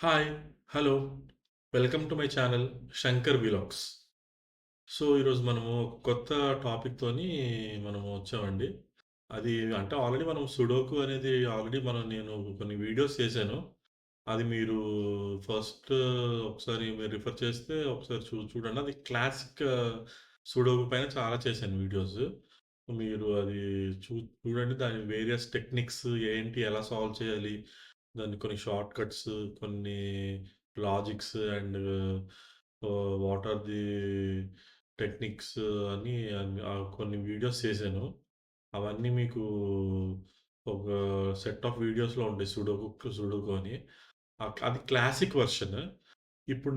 Hi! Hello! Welcome to my channel 'Shankar vlogs'. So, ఈరోజు మనము ఒక కొత్త టాపిక్‌తోని మనము వచ్చామండి. అది అంటే ఆల్రెడీ మనం సుడోకు అనేది ఆల్రెడీ నేను కొన్ని వీడియోస్ చేశాను. అది మీరు ఫస్ట్ ఒకసారి మీరు రిఫర్ చేస్తే ఒకసారి చూడండి. అది క్లాసిక్ సుడోకు పైన చాలా చేశాను వీడియోస్. మీరు అది చూ చూడండి. దాని వేరియస్ టెక్నిక్స్ ఏంటి? ఎలా సాల్వ్ చేయాలి? దాన్ని కొన్ని షార్ట్ కట్స్, కొన్ని logics and what are the techniques అని కొన్ని వీడియోస్ చేశాను. అవన్నీ మీకు ఒక సెట్ ఆఫ్ వీడియోస్‌లో ఉంటాయి. సుడోకు అని. అది క్లాసిక్ వెర్షన్. ఇప్పుడు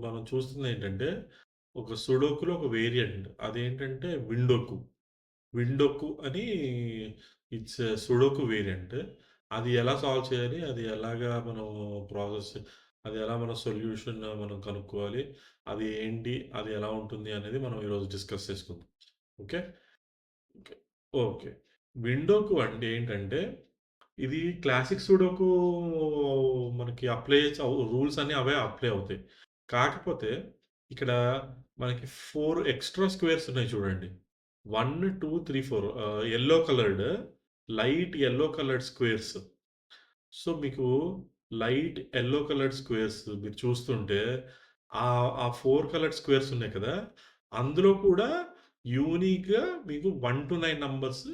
మనం చూస్తుందేంటంటే, ఒక సుడోకులో ఒక వేరియంట్. అదేంటంటే విండోకు. విండోకు అని ఇట్స్ ఎ సుడోకు వేరియంట్. అది ఎలా సాల్వ్ చేయాలి? అది ఎలాగా మనం ప్రాసెస్ అది ఎలా మన సొల్యూషన్ మనం కనుక్కోవాలి? అది ఏంటి? అది ఎలా ఉంటుంది? అనేది మనం ఈరోజు డిస్కస్ చేసుకుందాం. ఓకే. ఓకే. ఓకే. విండోకు అంటే ఏంటంటే, ఇది క్లాసిక్ సూడోకు మనకి అప్లై రూల్స్ అన్నీ అవే అప్లై అవుతాయి. కాకపోతే ఇక్కడ మనకి 4 ఎక్స్‌ట్రా స్క్వేర్స్ ఉన్నాయి చూడండి. 1, 2, 3, 4 yellow coloured light yellow coloured squares. So, మీకు లైట్ యెల్లో కలర్డ్ స్క్వేర్స్ మీరు చూస్తుంటే ఆ 4 కలర్డ్ స్క్వేర్స్ ఉన్నాయి కదా! అందులో కూడా యూనిక్‌గా మీకు 1-9 నంబర్స్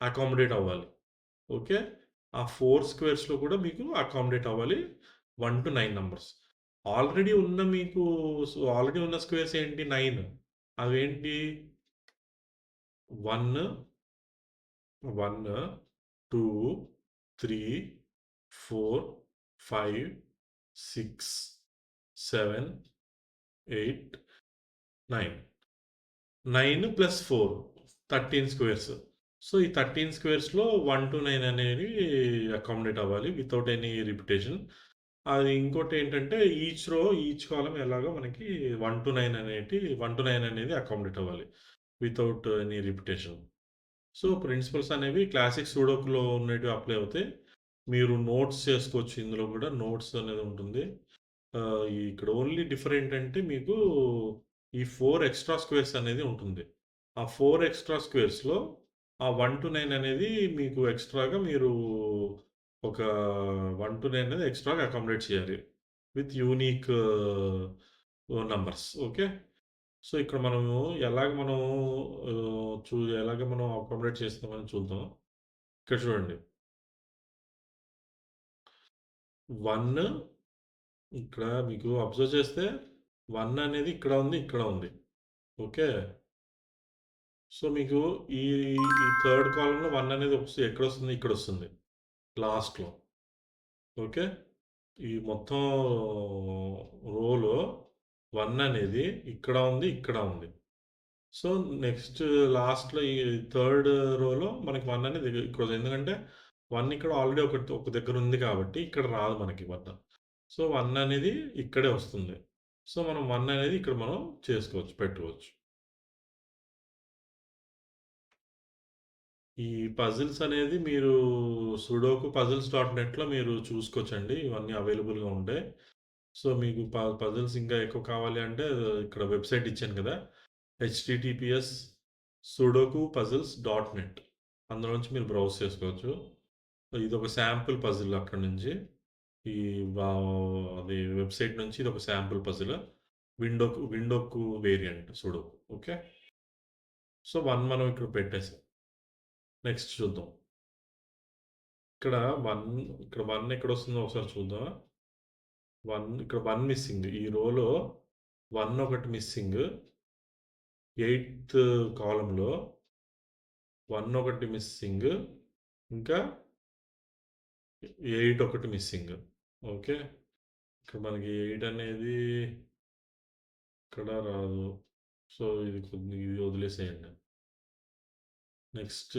అకామోడేట్ అవ్వాలి. ఓకే. ఆ 4 స్క్వేర్స్‌లో కూడా మీకు అకామోడేట్ అవ్వాలి 1-9 నంబర్స్. ఆల్రెడీ ఉన్న స్క్వేర్స్ ఏంటి 9 అవేంటి 1, 1, 2, 3, 4, 5, 6, 7, 8, 9. 9 ప్లస్ 4 13 స్క్వేర్స్. సో, ఈ 13 స్క్వేర్స్‌లో 1-9 అనేవి అకామోడేట్ అవ్వాలి వితౌట్ ఎనీ రిపిటేషన్. అది ఇంకోటేంటంటే ఈచ్ కాలమ్ ఎలాగో మనకి 1-9 అనేది అకామోడేట్ అవ్వాలి. Without any repetition. So, principles అనేవి క్లాసిక్ సూడోకులో ఉన్నటివి అప్లై అవుతాయి. మీరు నోట్స్ చేసుకోవచ్చు. ఇందులో కూడా నోట్స్ అనేది ఉంటుంది. ఇక్కడ ఓన్లీ ఏంటంటే మీకు ఈ 4 ఎక్స్‌ట్రా స్క్వేర్స్ అనేది ఉంటుంది. ఆ 4 ఎక్స్‌ట్రా స్క్వేర్స్‌లో ఆ 1-9 అనేది మీకు ఎక్స్‌ట్రాగా మీరు ఒక 1-9 అనేది ఎక్స్‌ట్రాగా అకామోడేట్ చేయాలి. With unique numbers. Okay. So, ఇక్కడ మనము ఎలాగ మనం ఎలాగ మనం అకామోడేట్ చేస్తామని చూద్దాం. ఇక్కడ చూడండి. 1 ఇక్కడ మీకు అబ్జర్వ్ చేస్తే 1 అనేది ఇక్కడ ఉంది, ఇక్కడ ఉంది. ఓకే. సో, మీకు ఈ ఈ థర్డ్ కాలమ్‌లో 1 అనేది ఎక్కడొస్తుంది? ఇక్కడొస్తుంది. లాస్ట్‌లో. ఓకే. ఈ మొత్తం రోలో 1 అనేది ఇక్కడ ఉంది, ఇక్కడ ఉంది. సో, నెక్స్ట్ లాస్ట్‌లో ఈ థర్డ్ రోలో మనకి 1 అనేది ఇక్కడ ఎందుకంటే 1 ఇక్కడ ఆల్రెడీ ఒక దగ్గర ఉంది కాబట్టి ఇక్కడ రాదు మనకి 1. సో, 1 అనేది ఇక్కడే వస్తుంది. సో, మనం 1 అనేది ఇక్కడ మనం చేసుకోవచ్చు, పెట్టుకోవచ్చు. ఈ పజిల్స్ అనేది మీరు సుడోకు పజిల్స్ డాట్ నెట్‌లో మీరు చూసుకోవచ్చండి. ఇవన్నీ అవైలబుల్‌గా ఉంటాయి. సో, మీకు పజిల్స్ ఇంకా ఎక్కువ కావాలి అంటే ఇక్కడ వెబ్‌సైట్ ఇచ్చాను కదా! HTTPS sudoku puzzles dot net అందులోంచి మీరు బ్రౌజ్ చేసుకోవచ్చు. ఇదొక శాంపుల్ పజిల్ అక్కడి నుంచి. ఈ వా అది వెబ్‌సైట్ నుంచి ఇదొక sample puzzle. Windoku variant sudoku. Okay. So, 1 మనం ఇక్కడ పెట్టేసాం. నెక్స్ట్ చూద్దాం. ఇక్కడ 1 ఇక్కడ 1 ఎక్కడొస్తుందో ఒకసారి చూద్దామా? 1 ఇక్కడ 1 మిస్సింగ్. ఈ రోలో 1 ఒకటి మిస్సింగ్. ఎయిత్ కాలమ్‌లో 1 ఒకటి మిస్సింగ్. ఇంకా 8 ఒకటి మిస్సింగ్. ఓకే. ఇక్కడ మనకి 8 అనేది ఇక్కడ రాదు. సో, ఇది వదిలేసేయండి. నెక్స్ట్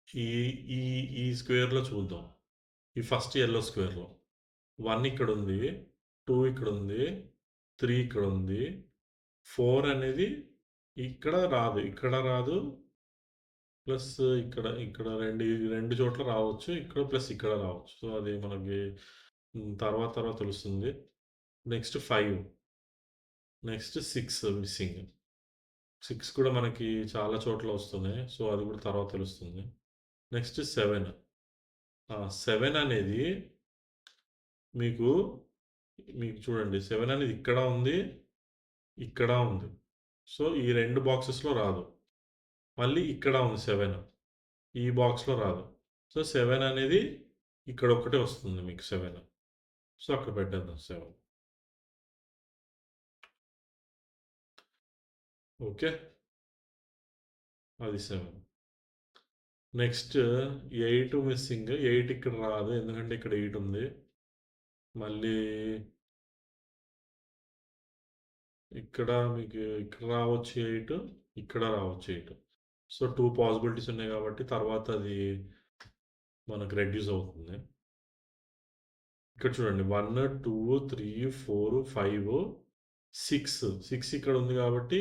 ఈ ఈ ఈ స్క్వేర్‌లో చూద్దాం. ఈ ఫస్ట్ యెల్లో స్క్వేర్‌లో. 1 ఇక్కడుంది. 2 ఇక్కడుంది. 3 ఇక్కడుంది. 4 అనేది ఇక్కడ రాదు. ఇక్కడ రాదు. ప్లస్ ఇక్కడ 2 చోట్ల రావచ్చు. ఇక్కడ ప్లస్ ఇక్కడ రావచ్చు. సో, అది మనకి తర్వాత తర్వాత తెలుస్తుంది. Next 5, next 6 missing. 6 కూడా మనకి చాలా చోట్ల వస్తున్నాయి. సో, అది కూడా తర్వాత తెలుస్తుంది. నెక్స్ట్ 7. 7 అనేది మీకు, మీకు చూడండి 7 అనేది ఇక్కడ ఉంది, ఇక్కడ ఉంది. సో, ఈ 2 బాక్సెస్‌లో రాదు. మళ్ళీ ఇక్కడ ఉంది 7. ఈ బాక్స్‌లో రాదు. సో, 7 అనేది ఇక్కడ ఒక్కటే వస్తుంది మీకు 7. సో, అక్కడ పెట్టేద్దాం 7. ఓకే. అది 7. Next 8 missing. 8 ఇక్కడ రాదు. ఎందుకంటే ఇక్కడ 8 ఉంది. మళ్ళీ ఇక్కడ మీకు ఇక్కడ రావచ్చు 8, ఇక్కడ రావచ్చు 8. సో, 2 పాసిబిలిటీస్ ఉన్నాయి కాబట్టి తర్వాత అది మనకు రెడ్యూస్ అవుతుంది. ఇక్కడ చూడండి 1, 2, 3, 4, 5, 6 ఇక్కడ ఉంది కాబట్టి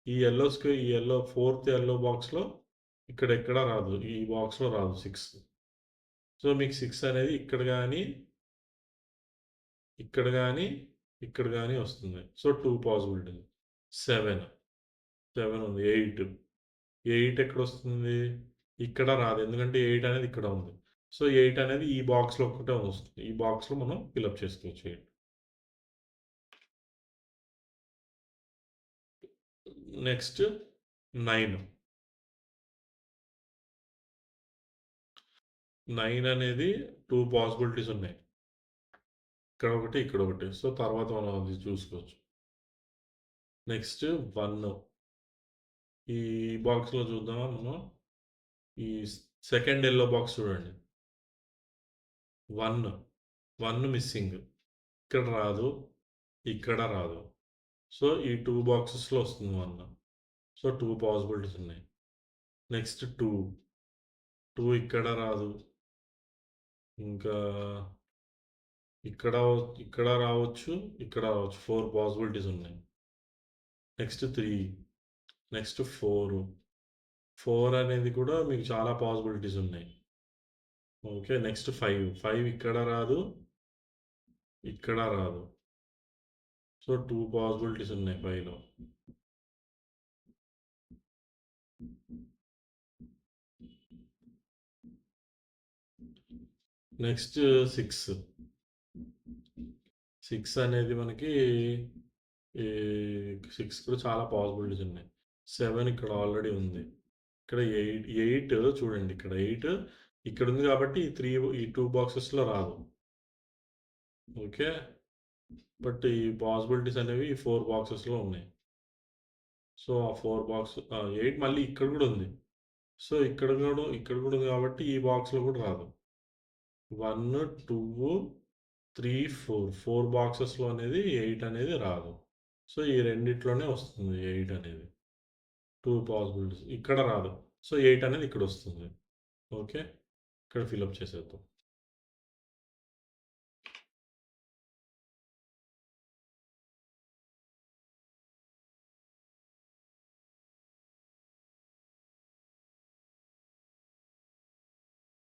ఈ యెల్లో ఫోర్త్ యెల్లో బాక్స్‌లో ఎక్కడ రాదు. ఈ బాక్స్‌లో రాదు 6. సో, మీకు 6 అనేది ఇక్కడ గాని, ఇక్కడ గాని వస్తుంది. So, 2 possibilities. 7, 7 ఉంది. 8, 8 ఎక్కడొస్తుంది? ఇక్కడ రాదు. ఎందుకంటే 8 అనేది ఇక్కడ ఉంది. సో, 8 అనేది ఈ బాక్స్‌లో ఒక్కటే వస్తుంది. ఈ బాక్స్‌లో మనం ఫిలప్ చేసుకోవచ్చు 8. నెక్స్ట్ 9. 9 అనేది 2 పాసిబిలిటీస్ ఉన్నాయి. ఇక్కడ ఒకటి, ఇక్కడ ఒకటి. సో, తర్వాత మనం అది చూసుకోవచ్చు. నెక్స్ట్ 1. ఈ బాక్స్‌లో చూద్దామా మనం? ఈ సెకండ్ యెల్లో బాక్స్ చూడండి. 1, 1 మిస్సింగ్. ఇక్కడ రాదు, ఇక్కడ రాదు. సో, ఈ 2 బాక్సెస్‌లో వస్తుంది 1. సో, 2 పాసిబిలిటీస్ ఉన్నాయి. నెక్స్ట్ 2. 2 ఇక్కడ రాదు. ఇంకా ఇక్కడ ఇక్కడ రావచ్చు, ఇక్కడ రావచ్చు. 4 పాసిబిలిటీస్ ఉన్నాయి. నెక్స్ట్ 3. నెక్స్ట్ 4. 4 అనేది కూడా మీకు చాలా పాసిబిలిటీస్ ఉన్నాయి. ఓకే. నెక్స్ట్ 5. 5 ఇక్కడ రాదు, ఇక్కడ రాదు. సో, 2 పాసిబిలిటీస్ ఉన్నాయి 5లో. నెక్స్ట్ 6. 6 అనేది మనకి ఈ 6 కూడా చాలా పాసిబిలిటీస్ ఉన్నాయి. 7 ఇక్కడ ఆల్రెడీ ఉంది. ఇక్కడ 8 చూడండి ఇక్కడ 8 ఇక్కడుంది కాబట్టి ఈ 2 బాక్సెస్‌లో రాదు. ఓకే. బట్ ఈ పాసిబిలిటీస్ అనేవి ఈ 4 బాక్సెస్‌లో ఉన్నాయి. సో, ఆ 4 8 మళ్ళీ ఇక్కడ గూడా ఉంది. సో, ఇక్కడ గూడా ఉంది కాబట్టి ఈ బాక్స్‌లో గూడా రాదు. 1, 2, 3, 4. 4 బాక్సెస్‌లో అనేది 8 అనేది రాదు. సో, ఈ రెండిట్లోనే వస్తుంది 8 అనేది. 2 పాసిబిలిటీస్. ఇక్కడ రాదు. సో, 8 అనేది ఇక్కడొస్తుంది. ఓకే. ఇక్కడ ఫిలప్ చేసేద్దాం.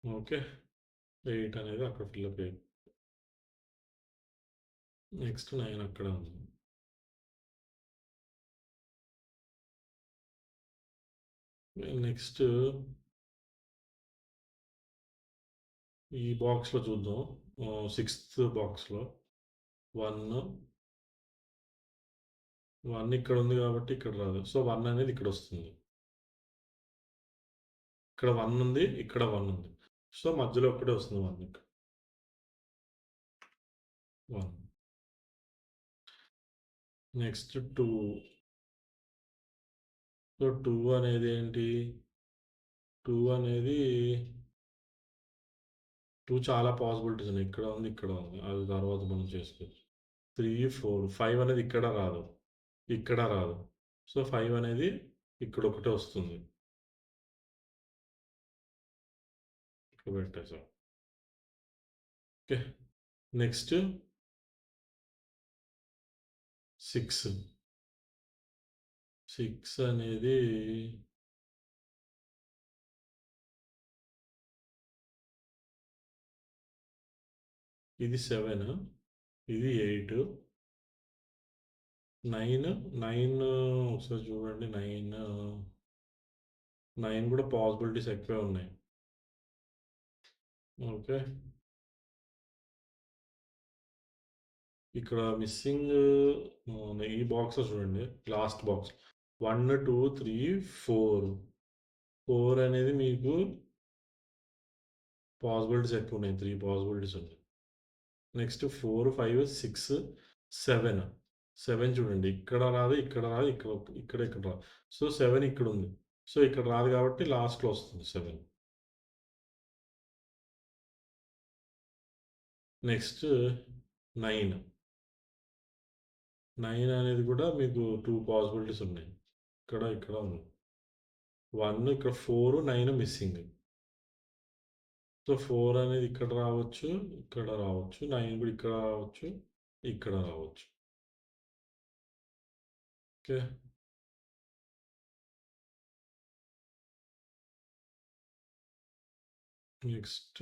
ఓకే. 8 అనేది అక్కడ ఫిలప్ అయింది. నెక్స్ట్ 9 అక్కడ ఉంది. నెక్స్ట్ ఈ బాక్స్‌లో చూద్దాం. సిక్స్త్ బాక్స్‌లో 1, 1 ఇక్కడ ఉంది కాబట్టి ఇక్కడ రాదు. సో, 1 అనేది ఇక్కడొస్తుంది. ఇక్కడ 1 ఉంది. ఇక్కడ 1 ఉంది. సో, మధ్యలో ఒక్కటే వస్తుంది 1 ఇక్కడ. 1. నెక్స్ట్ 2. సో, 2 అనేది ఏంటి? 2 అనేది 2 చాలా పాసిబిలిటీస్ ఉన్నాయి. ఇక్కడ ఉంది, ఇక్కడ ఉంది. అది తర్వాత మనం చేసుకోవచ్చు. 3, 4, 5 అనేది ఇక్కడ రాదు. ఇక్కడ రాదు. సో, 5 అనేది ఇక్కడొకటే వస్తుంది. ఇక్కడ పెట్టేసాం. ఓకే. నెక్స్ట్ 6. 6 అనేది ఇది 7, ఇది 8, 9, 9 ఒకసారి చూడండి. 9 కూడా పాసిబిలిటీస్ ఎక్కువే ఉన్నాయి. ఓకే. ఇక్కడ మిస్సింగ్ ఈ బాక్స్ చూడండి. Last box 1, 2, 3, 4. 4 అనేది మీకు పాసిబిలిటీస్ ఎక్కువ ఉన్నాయి. 3 పాసిబిలిటీస్ ఉన్నాయి. నెక్స్ట్ 4, 5, 6, 7. 7 చూడండి. ఇక్కడ రాదు, ఇక్కడ రాదు, ఇక్కడ రాదు. సో 7 ఇక్కడ ఉంది. సో ఇక్కడ రాదు కాబట్టి లాస్ట్‌లో వస్తుంది 7. నెక్స్ట్ 9. 9 అనేది కూడా మీకు 2 పాసిబిలిటీస్ ఉన్నాయి. ఇక్కడ ఉంది. 1 ఇక్కడ 4, 9 మిస్సింగ్. సో 4 అనేది ఇక్కడ రావచ్చు, ఇక్కడ రావచ్చు. 9 కూడా ఇక్కడ రావచ్చు, ఇక్కడ రావచ్చు. ఓకే. నెక్స్ట్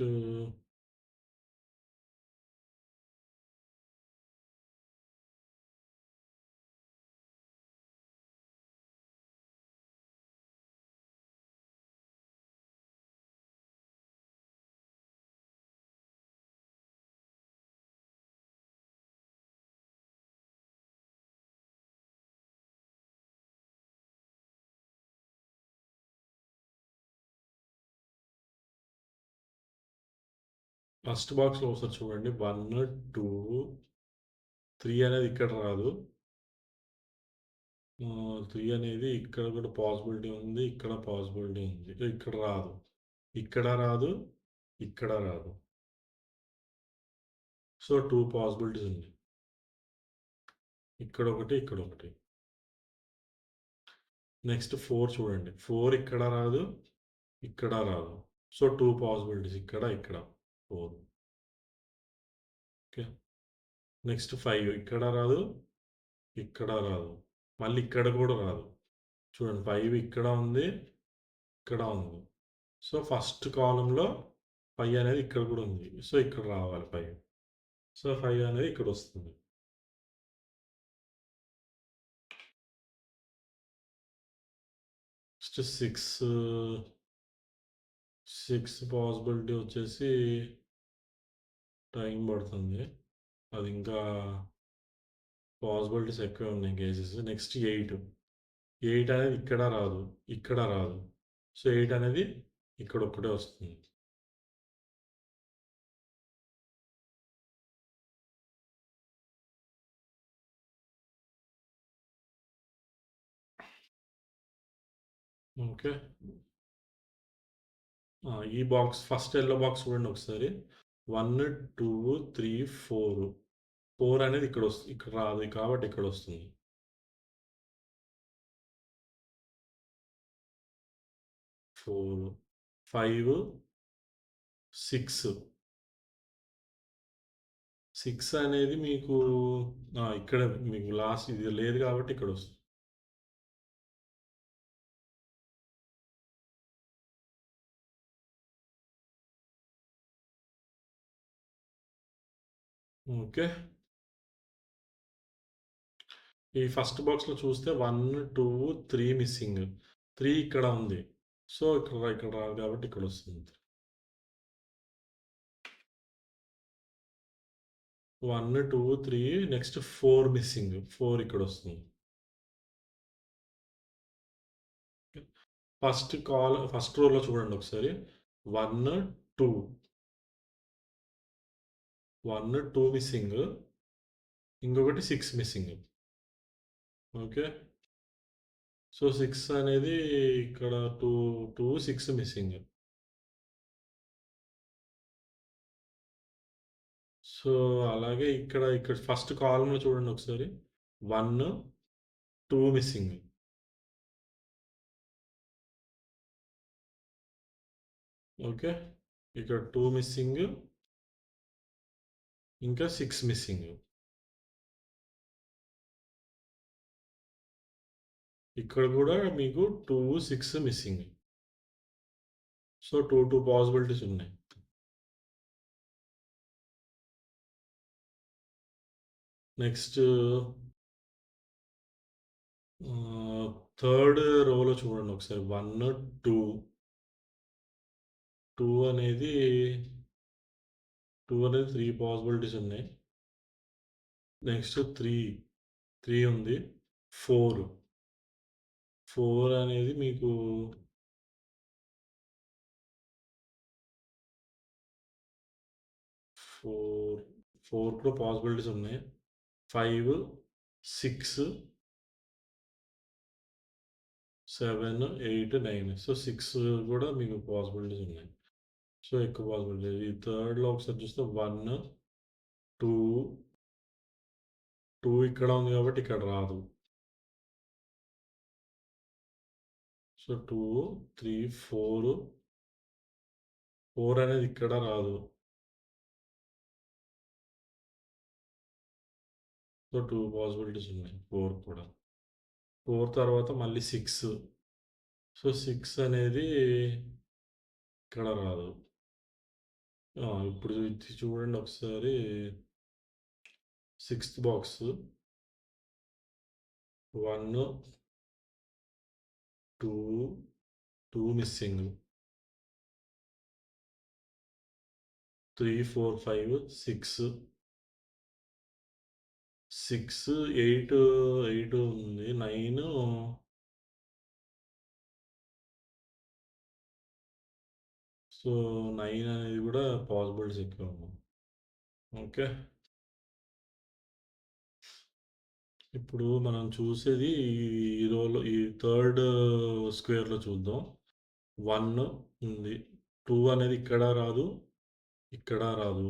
ఫస్ట్ బాక్స్‌లో ఒకసారి చూడండి. 1, 2, 3 అనేది ఇక్కడ రాదు. 3 అనేది ఇక్కడ కూడా పాసిబిలిటీ ఉంది. ఇక్కడ పాసిబిలిటీ ఉంది. ఇక్కడ రాదు. ఇక్కడ రాదు. ఇక్కడ రాదు. సో 2 పాసిబిలిటీస్ ఉన్నాయి. ఇక్కడొకటి, ఇక్కడొకటి. నెక్స్ట్ 4 చూడండి. 4 ఇక్కడ రాదు. ఇక్కడ రాదు. సో 2 పాసిబిలిటీస్ ఇక్కడ, ఇక్కడ 4. ఓకే. నెక్స్ట్ 5 ఇక్కడ రాదు. ఇక్కడ రాదు. మళ్ళీ ఇక్కడ కూడా రాదు. చూడండి 5 ఇక్కడ ఉంది. ఇక్కడ ఉంది. సో ఫస్ట్ కాలమ్‌లో 5 అనేది ఇక్కడ కూడా ఉంది. సో ఇక్కడ రావాలి 5. సో 5 అనేది ఇక్కడ వస్తుంది. నెక్స్ట్ 6 పాసిబిలిటీ వచ్చేసి టైం పడుతుంది. అది ఇంకా పాసిబిలిటీస్ ఎక్కువే ఉన్నాయి కేసెస్. నెక్స్ట్ 8. 8 అనేది ఇక్కడ రాదు. ఇక్కడ రాదు. సో 8 అనేది ఇక్కడ ఒక్కటే వస్తుంది. ఓకే. ఈ బాక్స్ ఫస్ట్ యెల్లో బాక్స్ చూడండి ఒకసారి. 1, 2, 3, 4. 4 అనేది ఇక్కడ రాదు కాబట్టి ఇక్కడ వస్తుంది. 4, 5, 6. 6 అనేది మీకు ఇక్కడ మీకు లాస్ట్ ఇది లేదు కాబట్టి ఇక్కడ వస్తుంది. ఓకే. ఈ ఫస్ట్ బాక్స్‌లో చూస్తే 1, 2, 3 మిస్సింగ్. 3 ఇక్కడ ఉంది. సో ఇక్కడ రాదు కాబట్టి ఇక్కడ వస్తుంది. 1, 2, 3 నెక్స్ట్ 4 మిస్సింగ్. 4 ఇక్కడ వస్తుంది. ఫస్ట్ రోలో చూడండి ఒకసారి. 1, 2. 1, 2 మిస్సింగ్. ఇంకొకటి 6 మిస్సింగ్. ఓకే. సో 6 అనేది ఇక్కడ 2, 6 మిస్సింగ్. సో అలాగే ఇక్కడ ఫస్ట్ కాలమ్‌లో చూడండి ఒకసారి. 1, 2 మిస్సింగ్. ఓకే. ఇక్కడ 2 మిస్సింగ్. ఇంకా 6 మిస్సింగ్. ఇక్కడ కూడా మీకు 2, 6 మిస్సింగ్. సో 2 పాసిబిలిటీస్ ఉన్నాయి. నెక్స్ట్ థర్డ్ రోలో చూడండి ఒకసారి. 1, 2, 2 అనేది 2 అనేది 3 పాసిబిలిటీస్ ఉన్నాయి. నెక్స్ట్ 3 ఉంది. 4 అనేది మీకు 4 4 పాసిబిలిటీస్ ఉన్నాయి. 5, 6, 7, 8, 9. సో 6 కూడా మీకు పాసిబిలిటీస్ ఉన్నాయి. సో ఎక్కువ పాసిబిలిటీస్. ఈ థర్డ్‌లో ఒకసారి చూస్తే 1, 2, 2 ఇక్కడ ఉంది కాబట్టి ఇక్కడ రాదు. సో 2, 3, 4 అనేది ఇక్కడ రాదు. సో 2 పాసిబిలిటీస్ ఉన్నాయి. 4 కూడా. 4 తర్వాత మళ్ళీ 6. సో 6 అనేది ఇక్కడ రాదు. ఇప్పుడు ఇది చూడండి ఒకసారి. Sixth box 1, 2 missing. 3, 4, 5, 6, 8 ఉంది. 9, సో 9 అనేది కూడా పాసిబిలిటీస్ ఎక్కువ. ఓకే. ఇప్పుడు మనం చూసేది ఈ రోలో, ఈ థర్డ్ స్క్వేర్‌లో చూద్దాం. 1 ఉంది. 2 అనేది ఇక్కడ రాదు, ఇక్కడ రాదు.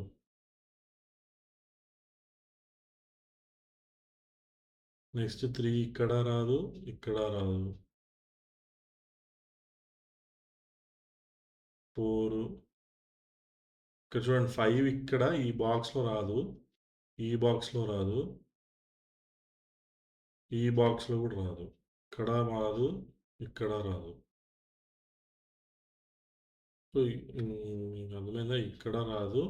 నెక్స్ట్ 3 ఇక్కడ రాదు, ఇక్కడ రాదు. 4 ఇక్కడ చూడండి. 5 ఇక్కడ ఈ బాక్స్‌లో రాదు, ఈ బాక్స్‌లో రాదు, ఈ బాక్స్‌లో కూడా రాదు. ఇక్కడ రాదు, ఇక్కడ రాదు. సో, మీకు అర్థమైందా? ఇక్కడ రాదు,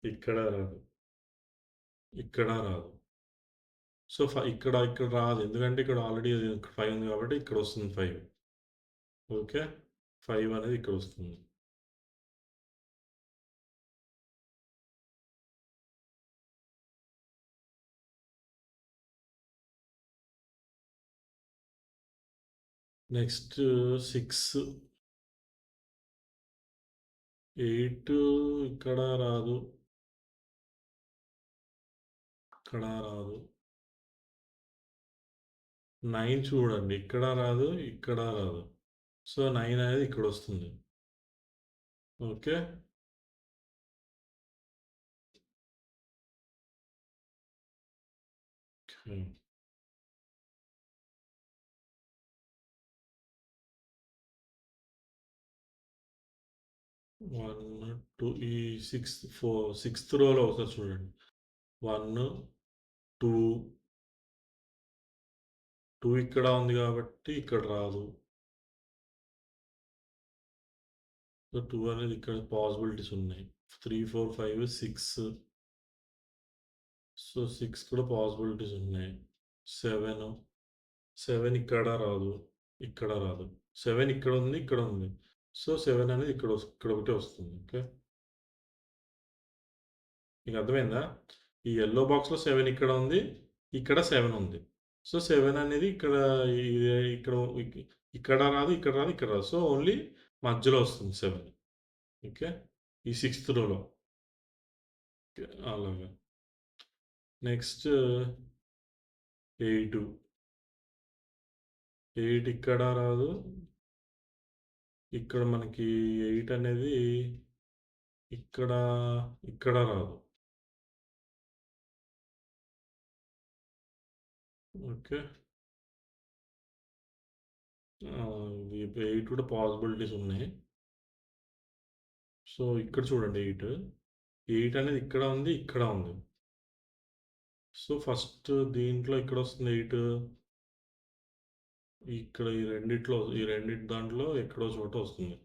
ఇక్కడ రాదు, ఇక్కడ రాదు. సో, ఇక్కడ రాదు. ఎందుకంటే ఇక్కడ ఆల్రెడీ 5 ఉంది కాబట్టి ఇక్కడ వస్తుంది 5. ఓకే. 5 అనేది ఇక్కడ వస్తుంది. నెక్స్ట్ 6, 8 ఇక్కడ రాదు, ఇక్కడ రాదు. 9 చూడండి. ఇక్కడ రాదు, ఇక్కడ రాదు. సో, 9 అనేది ఇక్కడొస్తుంది. ఓకే. ఓకే. 1, 2 ఈ సిక్స్త్ రోలో ఒకసారి చూడండి. 1, 2 ఇక్కడ ఉంది కాబట్టి ఇక్కడ రాదు. సో, 2 అనేది ఇక్కడ పాసిబిలిటీస్ ఉన్నాయి. 3, 4, 5, 6. సో, 6 కూడా పాసిబిలిటీస్ ఉన్నాయి. 7 ఇక్కడ రాదు, ఇక్కడ రాదు. 7 ఇక్కడ ఉంది, ఇక్కడ ఉంది. సో, 7 అనేది ఇక్కడ ఒకటే వస్తుంది. ఓకే. మీకు అర్థమైందా? ఈ యెల్లో బాక్స్‌లో 7 ఇక్కడ ఉంది, ఇక్కడ 7 ఉంది. సో, 7 అనేది ఇక్కడ ఇక్కడ ఇక్కడ రాదు, ఇక్కడ రాదు, ఇక్కడ రాదు. సో, ఓన్లీ మధ్యలో వస్తుంది 7. ఓకే. ఈ సిక్స్త్ రోలో. ఓకే. అలాగా. నెక్స్ట్ 8. 8 ఇక్కడ రాదు. ఇక్కడ మనకి 8 అనేది ఇక్కడ, ఇక్కడ రాదు. ఓకే. ఈ 8 కూడా పాసిబిలిటీస్ ఉన్నాయి. సో, ఇక్కడ చూడండి 8. 8 అనేది ఇక్కడ ఉంది, ఇక్కడ ఉంది. సో, ఫస్ట్ దీంట్లో ఎక్కడొస్తుంది 8? ఇక్కడ ఈ రెండిటి దాంట్లో ఎక్కడో చోట వస్తుంది.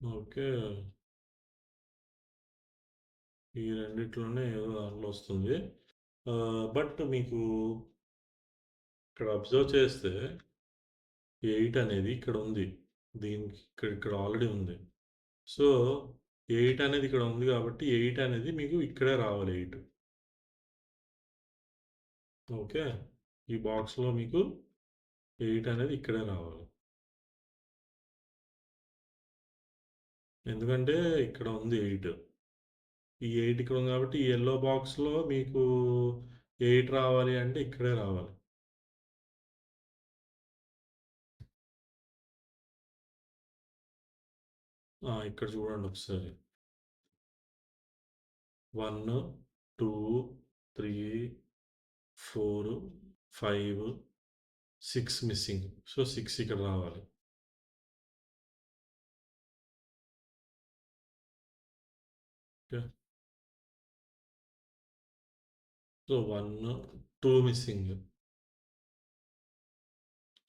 ఓకే. ఈ రెండిట్లోనే ఏదో దాంట్లో వస్తుంది. బట్ మీకు ఇక్కడ అబ్జర్వ్ చేస్తే 8 అనేది ఇక్కడ ఉంది. దీనికి ఇక్కడ ఆల్రెడీ ఉంది. సో, 8 అనేది ఇక్కడ ఉంది కాబట్టి 8 అనేది మీకు ఇక్కడే రావాలి 8. ఓకే. ఈ బాక్స్‌లో మీకు 8 అనేది ఇక్కడే రావాలి. ఎందుకంటే ఇక్కడ ఉంది 8. ఈ 8 ఇక్కడ ఉంది కాబట్టి ఈ యెల్లో బాక్స్‌లో మీకు 8 రావాలి అంటే ఇక్కడే రావాలి. ఇక్కడ చూడండి ఒకసారి. 1, 2, 3, 4, 5, 6 మిస్సింగ్. సో, 6 ఇక్కడ రావాలి. ఓకే. So, 1, 2 missing.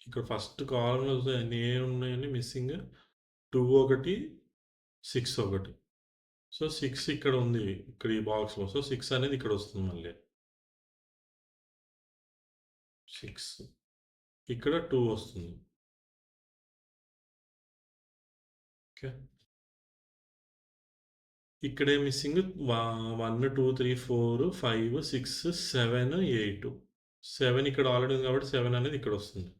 ఇక్కడ ఫస్ట్ కాలమ్‌లో ఎన్ని ఏమున్నాయండి మిస్సింగ్? 2 ఒకటి, 6 ఒకటి. సో, 6 ఇక్కడ ఉంది. ఇక్కడ ఈ బాక్స్‌లో. సో, 6 అనేది ఇక్కడ వస్తుంది మళ్ళీ. 6 ఇక్కడ 2 వస్తుంది. ఓకే. ఇక్కడే మిస్సింగ్ 1, 2, 3, 4, 5, 6, 7, 8. 7 ఇక్కడ ఆల్రెడీ ఉంది కాబట్టి 7 అనేది ఇక్కడ వస్తుంది.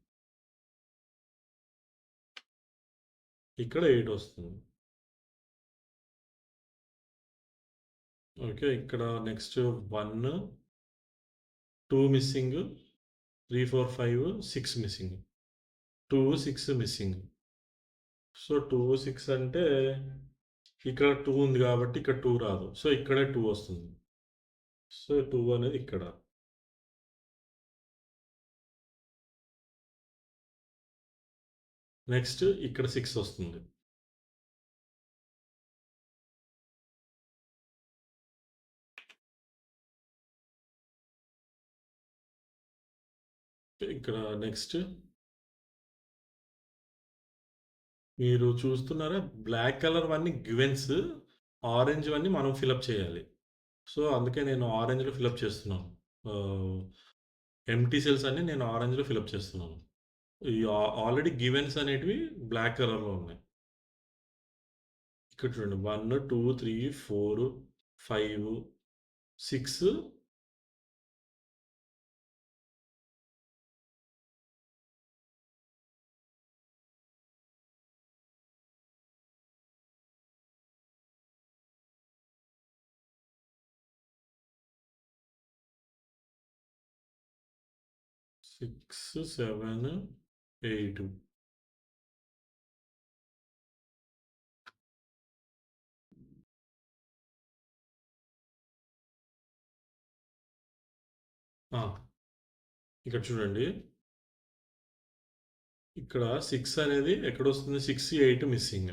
ఇక్కడ 8 వస్తుంది. ఓకే. ఇక్కడ next 1, 2 missing, 3, 4, 5, 6 missing. 2, 6 missing. So, 2, 6 అంటే ఇక్కడ 2 ఉంది కాబట్టి ఇక్కడ 2 రాదు. సో, ఇక్కడే 2 వస్తుంది. సో, 2 అనేది ఇక్కడ. నెక్స్ట్ ఇక్కడ 6 వస్తుంది. ఇక్కడ నెక్స్ట్ మీరు చూస్తున్నారా? బ్లాక్ కలర్‌వన్నీ గివెన్స్, ఆరెంజ్‌వన్నీ మనం ఫిలప్ చేయాలి. సో, అందుకే నేను ఆరెంజ్‌లో ఫిలప్ చేస్తున్నాను. ఆహ్, ఎంప్టీ సెల్స్ అన్నీ నేను ఆరెంజ్‌లో ఫిలప్ చేస్తున్నాను. ఈ ఆల్రెడీ గివెన్స్ అనేటివి బ్లాక్ కలర్‌లో ఉన్నాయి. ఇక్కడ చూడండి 1, 2, 3, 4, 5, 6 6, 7, 8. ఆ! ఇక్కడ చూడండి. ఇక్కడ 6 అనేది ఎక్కడొస్తుంది? 6, 8 మిస్సింగ్.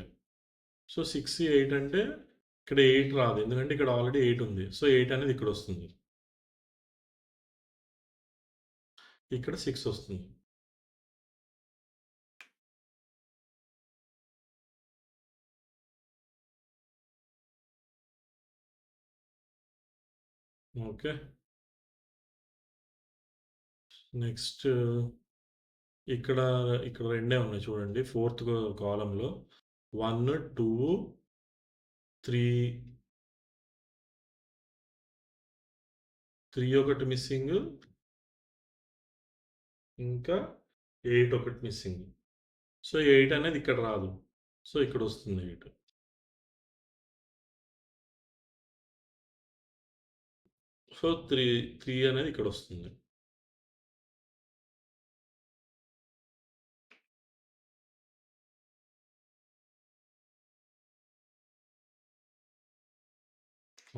సో, 6, 8 అంటే ఇక్కడ 8 రాదు. ఎందుకంటే ఇక్కడ ఆల్రెడీ 8 ఉంది. సో, 8 అనేది ఇక్కడొస్తుంది. ఇక్కడ 6 వస్తుంది. ఓకే. నెక్స్ట్ ఇక్కడ, ఇక్కడ రెండే ఉన్నాయి చూడండి. ఫోర్త్ కాలమ్‌లో 1, 2, 3 ఒకటి మిస్సింగ్. ఇంకా 8 ఒకటి మిస్సింగ్. సో, 8 అనేది ఇక్కడ రాదు. సో, ఇక్కడొస్తుంది 8. సో, 3 అనేది ఇక్కడొస్తుంది.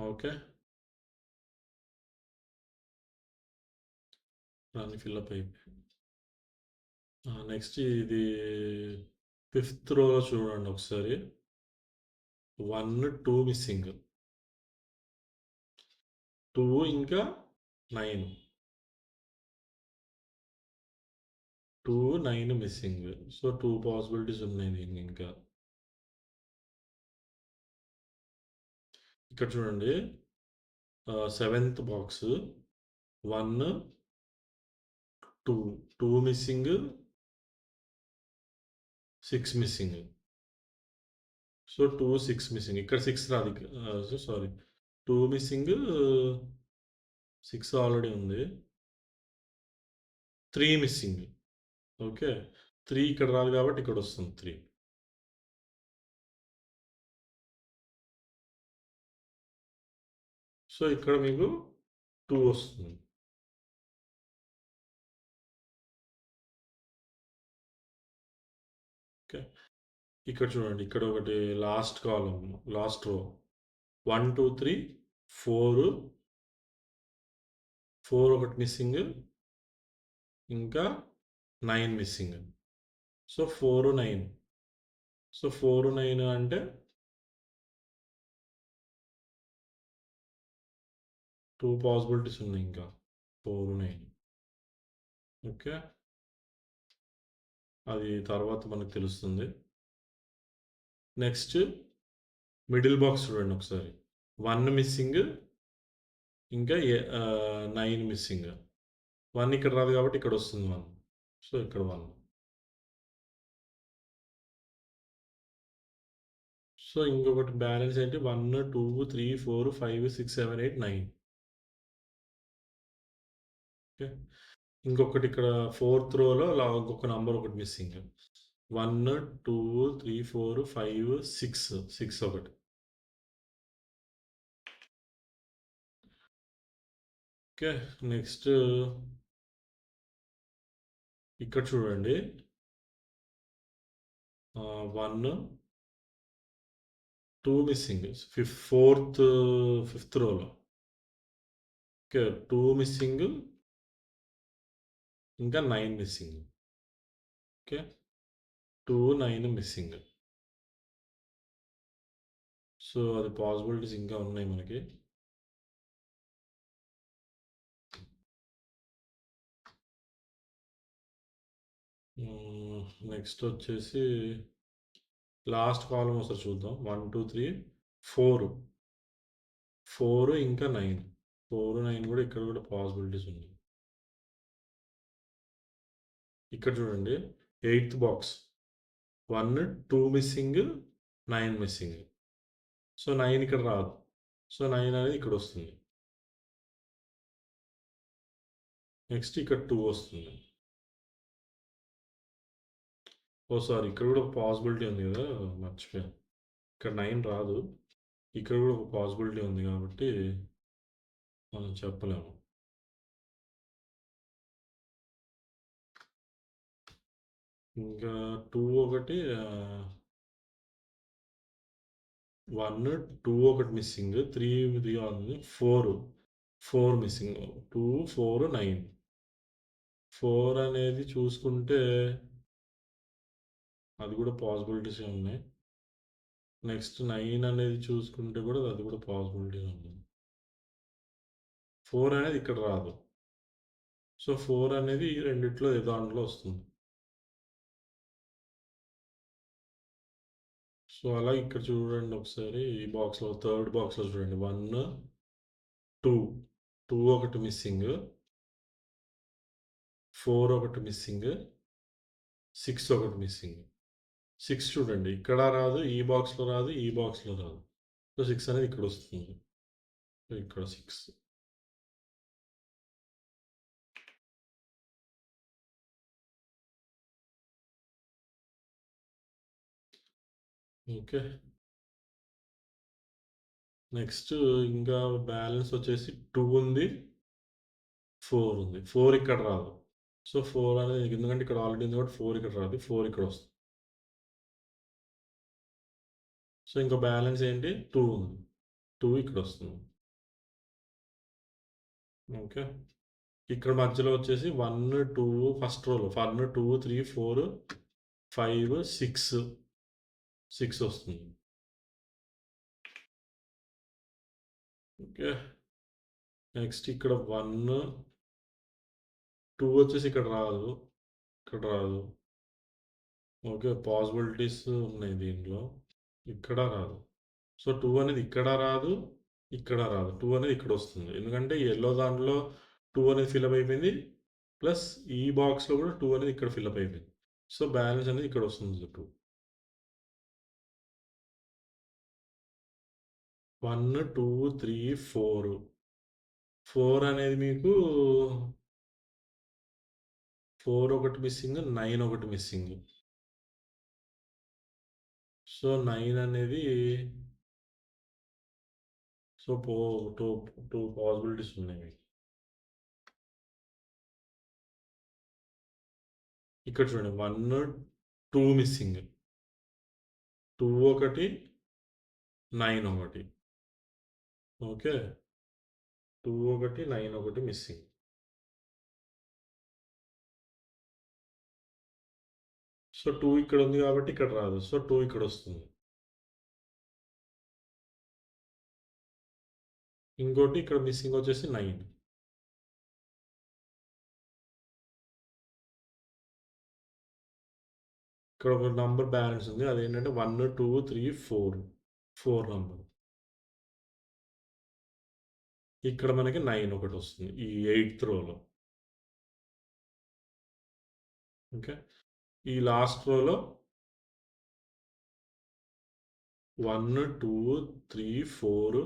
ఓకే. అన్నీ ఫిల్లప్ అయిపోయాయి. నెక్స్ట్ ఇది ఫిఫ్త్ రోలో చూడండి ఒకసారి. 1, 2 మిస్సింగ్. 2 ఇంకా 9. 2, 9 మిస్సింగ్. సో, 2 పాసిబిలిటీస్ ఉన్నాయి దీనికి ఇంకా. ఇక్కడ చూడండి. Seventh box 1, 2, 2 missing, 6 missing. So 2, 6 missing. ఇక్కడ 6 రాదు. సారీ, 2 మిస్సింగ్, 6 ఆల్రెడీ ఉంది. 3 మిస్సింగ్. ఓకే. 3 ఇక్కడ రాదు కాబట్టి ఇక్కడ వస్తుంది 3. సో ఇక్కడ మీకు 2 వస్తుంది. ఓకే. ఇక్కడ చూడండి, ఇక్కడ ఒకటి లాస్ట్ కాలమ్, లాస్ట్ రో 1, 2, 3, 4, 4 ఒకటి మిస్సింగ్, ఇంకా 9 మిస్సింగ్. సో 4, 9. సో 4, 9 అంటే 2 పాసిబిలిటీస్ ఉన్నాయి ఇంకా. 4, 9. ఓకే. అది తర్వాత మనకు తెలుస్తుంది. నెక్స్ట్ మిడిల్ బాక్స్ చూడండి ఒకసారి. 1 మిస్సింగ్, ఇంకా 9 మిస్సింగ్. 1 ఇక్కడ రాదు కాబట్టి ఇక్కడ వస్తుంది 1. సో ఇక్కడ 1. సో ఇంకొకటి బ్యాలెన్స్ ఏంటి? 1, 2, 3, 4, 5, 6, 7, 8, 9. ఓకే. ఇంకొకటి ఇక్కడ ఫోర్త్ రోలో ఇంకొక నంబర్ ఒకటి మిస్సింగ్. 1, 2, 3, 4, 5, 6. 6 ఒకటి. ఓకే. నెక్స్ట్ ఇక్కడ చూడండి. 1, 2 మిస్సింగ్. ఫిఫ్త్ రోలో. ఓకే. 2 మిస్సింగ్, ఇంకా 9 మిస్సింగ్. ఓకే. 2, 9 మిస్సింగ్. సో అది పాసిబిలిటీస్ ఇంకా ఉన్నాయి మనకి. నెక్స్ట్ వచ్చేసి లాస్ట్ కాలం ఒకసారి చూద్దాం. 1, 2, 3, 4. 4 ఇంకా 9. 4, 9 కూడా ఇక్కడ కూడా పాసిబిలిటీస్ ఉన్నాయి. ఇక్కడ చూడండి, eighth box 1, 2 missing, 9 missing. So 9 ఇక్కడ రాదు. సో 9 అనేది ఇక్కడ వస్తుంది. నెక్స్ట్ ఇక్కడ 2 వస్తుంది. ఓ సారీ, ఇక్కడ కూడా ఒక పాసిబిలిటీ ఉంది కదా, మర్చిపోయాను. ఇక్కడ 9 రాదు. ఇక్కడ కూడా ఒక పాసిబిలిటీ ఉంది కాబట్టి మనం చెప్పలేము. ఇంకా 2 ఒకటి, 1, 2 ఒకటి మిస్సింగ్, 3 ఉంది, 4 మిస్సింగ్. 2, 4, 9. 4 అనేది చూసుకుంటే అది కూడా పాసిబిలిటీస్ ఉన్నాయి. నెక్స్ట్ 9 అనేది చూసుకుంటే కూడా అది కూడా పాసిబిలిటీ ఉంది. 4 అనేది ఇక్కడ రాదు. సో 4 అనేది ఈ రెండిట్లో ఏ దాంట్లో వస్తుంది. సో అలా ఇక్కడ చూడండి ఒకసారి, ఈ బాక్స్లో థర్డ్ బాక్స్లో చూడండి. 1, 2. 2 ఒకటి మిస్సింగ్, 4 ఒకటి మిస్సింగ్, 6 ఒకటి మిస్సింగ్. 6 చూడండి, ఇక్కడ రాదు, ఈ బాక్స్లో రాదు, ఈ బాక్స్లో రాదు. సో 6 అనేది ఇక్కడ వస్తుంది. సో ఇక్కడ 6. ఓకే. నెక్స్ట్ ఇంకా బ్యాలెన్స్ వచ్చేసి 2 ఉంది, 4 ఉంది. 4 ఇక్కడ రాదు. సో 4 అనేది ఎందుకంటే ఇక్కడ ఆల్రెడీ ఉంది కాబట్టి 4 ఇక్కడ రాదు. 4 ఇక్కడ వస్తుంది. సో ఇంకో బ్యాలెన్స్ ఏంటి? 2 ఉంది. 2 ఇక్కడ వస్తుంది. ఓకే. ఇక్కడ మధ్యలో వచ్చేసి 1, 2 ఫస్ట్ రోలో 1, 2, 3, 4, 5, 6 వస్తుంది. ఓకే. నెక్స్ట్ ఇక్కడ 1, 2 వచ్చేసి ఇక్కడ రాదు. ఇక్కడ రాదు. ఓకే. పాసిబిలిటీస్ ఉన్నాయి దీంట్లో. ఇక్కడ రాదు. సో 2 అనేది ఇక్కడ రాదు, ఇక్కడ రాదు. 2 అనేది ఇక్కడొస్తుంది. ఎందుకంటే యెల్లో దాంట్లో 2 అనేది ఫిలప్ అయిపోయింది. ప్లస్ ఈ బాక్స్‌లో కూడా 2 అనేది ఇక్కడ ఫిలప్ అయిపోయింది. సో, బ్యాలెన్స్ అనేది ఇక్కడొస్తుంది 2. 1, 2, 3, 4. 4 అనేది మీకు 4 ఒకటి మిస్సింగ్, 9 ఒకటి మిస్సింగ్. సో, 9 అనేది సో, 2 పాసిబిలిటీస్ ఉన్నాయి మీకు. ఇక్కడ చూడండి 1, 2 మిస్సింగ్. 2 ఒకటి, 9 ఒకటి. ఓకే. 2 ఒకటి, 9 ఒకటి మిస్సింగ్. సో, 2 ఇక్కడ ఉంది కాబట్టి ఇక్కడ రాదు. సో, 2 ఇక్కడొస్తుంది. ఇంకోటి ఇక్కడ మిస్సింగ్ వచ్చేసి 9. ఇక్కడ ఒక నంబర్ బ్యాలెన్స్ ఉంది. అదేంటంటే 1, 2, 3, 4. 4 నంబర్. ఇక్కడ మనకి 9 ఒకటొస్తుంది. ఈ 8థ్ రోలో. ఓకే. ఈ లాస్ట్ రోలో 1, 2, 3, 4.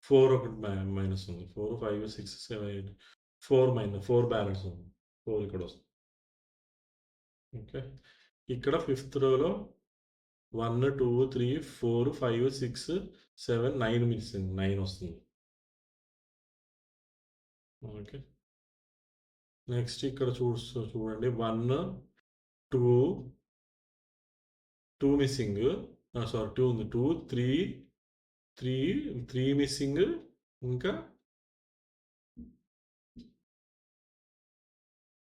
4 ఒకటి మైనస్ ఉంది. 4, 5, 6, 7, 8. 4 బ్యాలెన్స్ ఉంది. 4 ఇక్కడొస్తుంది. ఓకే. ఇక్కడ 5థ్ రోలో 1, 2, 3, 4, 5, 6, 7, 9 మిస్సింగ్. 9 వస్తుంది. ఓకే. నెక్స్ట్ ఇక్కడ చూడండి 1, 2, 2 మిస్సింగ్. సారీ 2 ఉంది. 2, 3 మిస్సింగ్. ఇంకా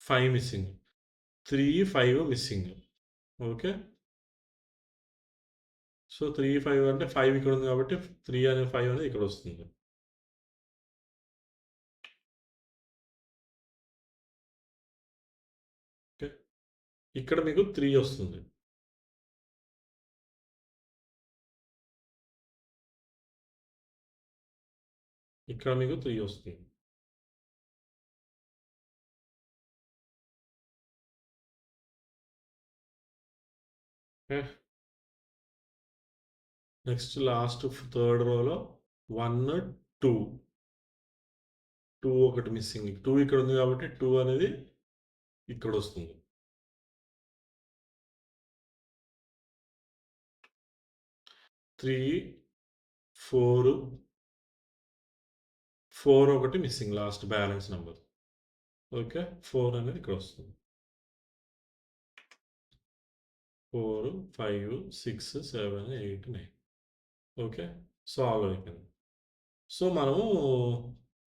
5 మిస్సింగ్. 3, 5 మిస్సింగ్. ఓకే. సో, 3, 5 అంటే 5 ఇక్కడ ఉంది కాబట్టి 3 అనేది 5 అనేది ఇక్కడ వస్తుంది. ఓకే. ఇక్కడ మీకు 3 వస్తుంది. ఇక్కడ మీకు 3 వస్తుంది. ఓకే. నెక్స్ట్ లాస్ట్ థర్డ్ రోలో 1, 2. 2 ఒకటి మిస్సింగ్. 2 ఇక్కడ ఉంది కాబట్టి 2 అనేది ఇక్కడొస్తుంది. 3, 4. 4 ఒకటి missing last balance number. Okay. 4 అనేది ఇక్కడొస్తుంది. 4, 5, 6, 7, 8, 9. ఓకే. సాల్వ్ అయిపోయింది. సో, మనము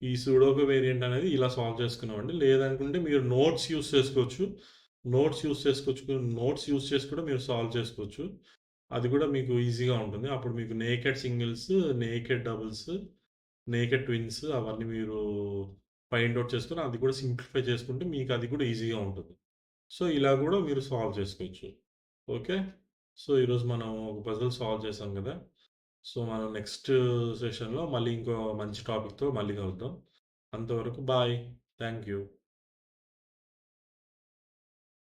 ఈ సూడోకు వేరియంట్ అనేది ఇలా సాల్వ్ చేసుకున్నామండి. లేదనుకుంటే మీరు నోట్స్ యూజ్ చేసుకోవచ్చు. నోట్స్ యూజ్ చేసి కూడా మీరు సాల్వ్ చేసుకోవచ్చు. అది కూడా మీకు ఈజీగా ఉంటుంది. అప్పుడు మీకు naked singles, naked doubles, naked twins అవన్నీ మీరు ఫైండ్ ఔట్ చేసుకొని అది కూడా సింప్లిఫై చేసుకుంటే మీకు అది కూడా ఈజీగా ఉంటుంది. సో, ఇలా కూడా మీరు సాల్వ్ చేసుకోవచ్చు. ఓకే. సో, ఈరోజు మనం ఒక పజిల్ సాల్వ్ చేసాం కదా! సో, మనం నెక్స్ట్ సెషన్‌లో మళ్ళీ ఇంకో మంచి టాపిక్‌తో మళ్ళీ కలుద్దాం. అంతవరకు బాయ్. Thank you.